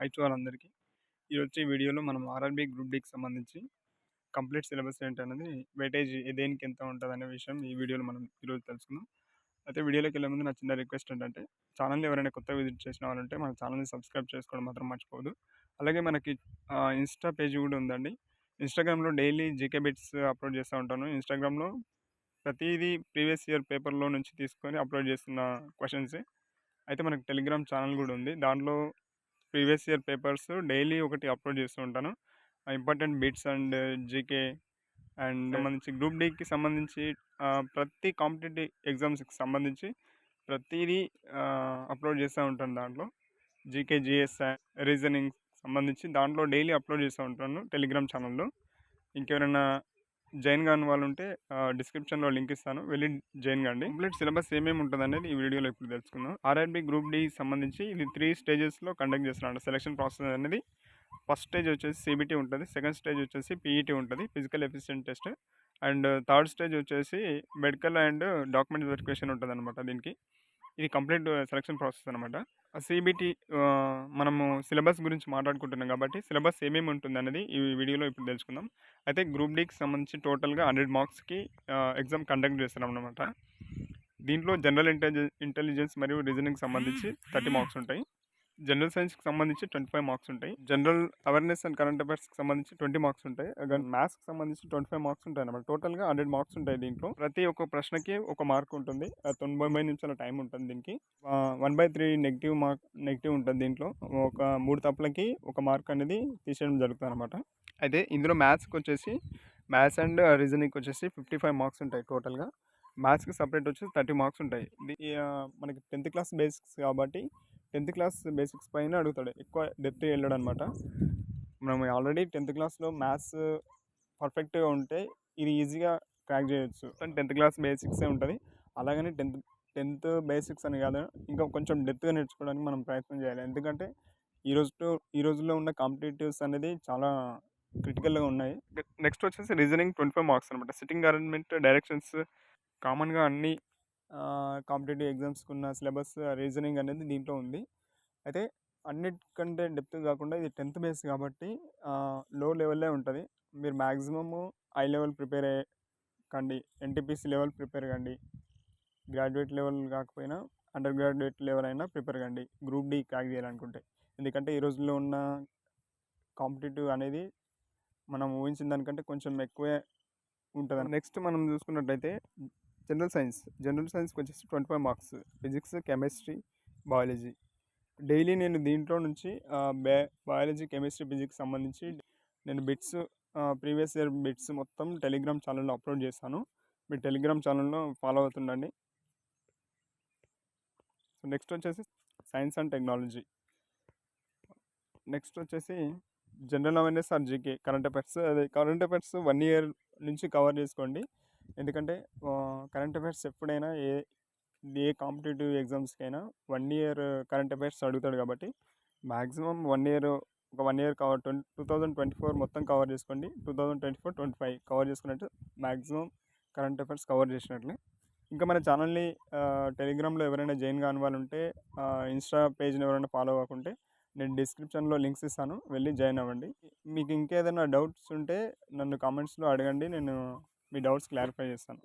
Hi to వాళ్ళందరికీ. ఈరోజు ఈ వీడియోలో మనం ఆర్ఆర్‌బీ గ్రూప్ డీకి సంబంధించి కంప్లీట్ సిలబస్ ఏంటన్నది వెయిటేజ్ దేనికి ఎంత ఉంటదనే విషయం ఈ వీడియోలో మనం ఈరోజు తెలుసుకుందాం. అయితే వీడియోలోకెళ్ళే ముందు నా చిన్న రిక్వెస్ట్ ఏంటంటే ఛానెల్‌ని ఎవరైనా కొత్తగా విజిట్ చేసిన వాళ్ళుంటే మన ఛానెల్‌ని సబ్స్క్రైబ్ చేసుకోవడం మాత్రం మర్చిపోవద్దు. అలాగే మనకి ఇన్‌స్టా పేజ్ గూడా ఉందండి. ఇన్‌స్టాగ్రామ్‌లో డైలీ జీకే బిట్స్ అప్‌లోడ్ చేస్తా ఉంటాను. ఇన్‌స్టాగ్రామ్‌లో ప్రతీదీ ప్రీవియస్ ఇయర్ పేపర్‌లో నుంచి తీసుకొని అప్‌లోడ్ చేస్తున్న క్వెషన్సే. అయితే మనకు టెలిగ్రామ్ ఛానెల్ గూడా ఉంది. దాంట్లో ప్రీవియస్ ఇయర్ పేపర్స్ డైలీ ఒకటి అప్లోడ్ చేస్తూ ఉంటాను. Important bits and GK and సంబంధించి గ్రూప్ డీకి సంబంధించి ప్రతి కాంపిటేటివ్ ఎగ్జామ్స్కి సంబంధించి ప్రతిదీ అప్లోడ్ చేస్తూ ఉంటాను. దాంట్లో జీకే జిఎస్ రీజనింగ్ సంబంధించి దాంట్లో డైలీ అప్లోడ్ చేస్తూ ఉంటాను టెలిగ్రామ్ ఛానల్లో. ఇంకెవరైనా జాయిన్ కాని వాళ్ళు ఉంటే డిస్క్రిప్షన్లో లింక్ ఇస్తాను, వెళ్ళి జాయిన్ కండి. కంప్లీట్ సిలబస్ ఏమేమి ఉంటుంది అనేది ఈ వీడియోలో ఇప్పుడు తెలుసుకుందాం. ఆర్ఆర్బీ గ్రూప్ డి సంబంధించి ఇది 3 స్టేజెస్లో కండక్ట్ చేస్తున్నాడు సెలక్షన్ ప్రాసెస్ అనేది. ఫస్ట్ స్టేజ్ వచ్చేసి సిబిటీ ఉంటుంది, సెకండ్ స్టేజ్ వచ్చేసి పీఈటీ ఉంటుంది, physical efficient test, and third stage వచ్చేసి మెడికల్ అండ్ డాక్యుమెంట్ వెరిఫికేషన్ ఉంటుంది అనమాట. దీనికి ఇది కంప్లీట్ సెలక్షన్ ప్రాసెస్ అనమాట. సిబిటీ మనము సిలబస్ గురించి మాట్లాడుకుంటున్నాం కాబట్టి సిలబస్ ఏమేమి ఉంటుంది అనేది ఈ వీడియోలో ఇప్పుడు తెలుసుకుందాం. అయితే గ్రూప్ డీకి సంబంధించి టోటల్గా 100 మార్క్స్కి ఎగ్జామ్ కండక్ట్ చేస్తున్నాం అనమాట. దీంట్లో జనరల్ ఇంటెలిజెన్స్ మరియు రీజనింగ్ సంబంధించి 30 మార్క్స్ ఉంటాయి. జనరల్ సైన్స్కి సంబంధించి 25 మార్క్స్ ఉంటాయి. జనరల్ అవేర్నెస్ అండ్ కరెంట్ అఫైర్స్కి సంబంధించి 20 మార్క్స్ ఉంటాయి. మ్యాథ్స్కి సంబంధించి 25 మార్క్స్ ఉంటాయి అన్నమాట. టోటల్గా 100 మార్క్స్ ఉంటాయి దీంట్లో. ప్రతి ఒక్క ప్రశ్నకి ఒక మార్క్ ఉంటుంది. 90 నిమిషాల టైం ఉంటుంది దీనికి. 1/3 నెగిటివ్ ఉంటుంది దీంట్లో. ఒక 3 తప్పులకి ఒక మార్క్ అనేది తీసేయడం జరుగుతుంది అనమాట. అయితే ఇందులో మ్యాథ్స్ అండ్ రీజనింగ్కి వచ్చేసి 55 మార్క్స్ ఉంటాయి టోటల్గా. మ్యాథ్స్కి సపరేట్ వచ్చేసి 30 మార్క్స్ ఉంటాయి. మనకి 10th క్లాస్ బేసిక్స్ కాబట్టి 10th క్లాస్ బేసిక్స్ పైన అడుగుతాడు, ఎక్కువ డెప్త్ వెళ్ళాడు అనమాట. మనం ఆల్రెడీ 10th క్లాస్లో మ్యాథ్స్ పర్ఫెక్ట్గా ఉంటే ఇది ఈజీగా క్రాక్ చేయొచ్చు. 10th క్లాస్ బేసిక్సే ఉంటుంది. అలాగని టెన్త్ బేసిక్స్ అని కాదు, ఇంకా కొంచెం డెప్త్గా నేర్చుకోవడానికి మనం ప్రయత్నం చేయాలి. ఎందుకంటే ఈ రోజుల్లో ఉన్న కాంపిటేటివ్స్ అనేది చాలా క్రిటికల్గా ఉన్నాయి. నెక్స్ట్ వచ్చేసి రీజనింగ్ 25 మార్క్స్ అనమాట. సిట్టింగ్ అరేంజ్మెంట్, డైరెక్షన్స్ కామన్గా అన్ని కాంపిటేటివ్ ఎగ్జామ్స్కి ఉన్న సిలబస్ రీజనింగ్ అనేది దీంట్లో ఉంది. అయితే అన్నిటికంటే డెప్త్ కాకుండా ఇది 10th బేస్ కాబట్టి లో లెవెల్లే ఉంటుంది. మీరు మ్యాక్సిమము హై లెవెల్ ప్రిపేర్ కండి, ఎన్టీపీసీ లెవెల్ ప్రిపేర్ కండి. గ్రాడ్యుయేట్ లెవెల్ కాకపోయినా అండర్ గ్రాడ్యుయేట్ లెవెల్ అయినా ప్రిపేర్ కండి గ్రూప్ డి క్రాక్ చేయాలనుకుంటే. ఎందుకంటే ఈ రోజుల్లో ఉన్న కాంపిటేటివ్ అనేది మనం ఊహించిన దానికంటే కొంచెం ఎక్కువే ఉంటుంది. నెక్స్ట్ మనం చూసుకున్నట్టయితే జనరల్ సైన్స్కి వచ్చేసి 25 marks. Physics, chemistry, biology. Daily నేను దీంట్లో నుంచి బయాలజీ, కెమిస్ట్రీ, ఫిజిక్స్ సంబంధించి నేను బిట్స్ ప్రీవియస్ ఇయర్ బిట్స్ మొత్తం టెలిగ్రామ్ ఛానల్లో అప్లోడ్ చేస్తాను. మీరు టెలిగ్రామ్ ఛానల్లో ఫాలో అవుతుండండి. సో నెక్స్ట్ వచ్చేసి సైన్స్ అండ్ టెక్నాలజీ. నెక్స్ట్ వచ్చేసి general awareness are GK, current affairs 1 year నుంచి కవర్ చేసుకోండి. ఎందుకంటే కరెంట్ అఫైర్స్ ఎప్పుడైనా ఏ కాంపిటేటివ్ ఎగ్జామ్స్కైనా 1 ఇయర్ కరెంట్ అఫైర్స్ అడుగుతాడు కాబట్టి మ్యాక్సిమం 1 ఇయర్ కవర్ 2024 మొత్తం కవర్ చేసుకోండి. 2024-25 కవర్ చేసుకున్నట్టు మ్యాక్సిమం కరెంట్ అఫైర్స్ కవర్ చేసినట్లే. ఇంకా మన ఛానల్ని టెలిగ్రామ్లో ఎవరైనా జాయిన్ కాని వాళ్ళు ఉంటే, ఇన్స్టా పేజ్ని ఎవరైనా ఫాలో అవ్వకుంటే నేను డిస్క్రిప్షన్లో లింక్స్ ఇస్తాను, వెళ్ళి జాయిన్ అవ్వండి. మీకు ఇంకేదైనా డౌట్స్ ఉంటే నన్ను కామెంట్స్లో అడగండి, నేను మీ డౌట్స్ క్లారిఫై చేస్తాను.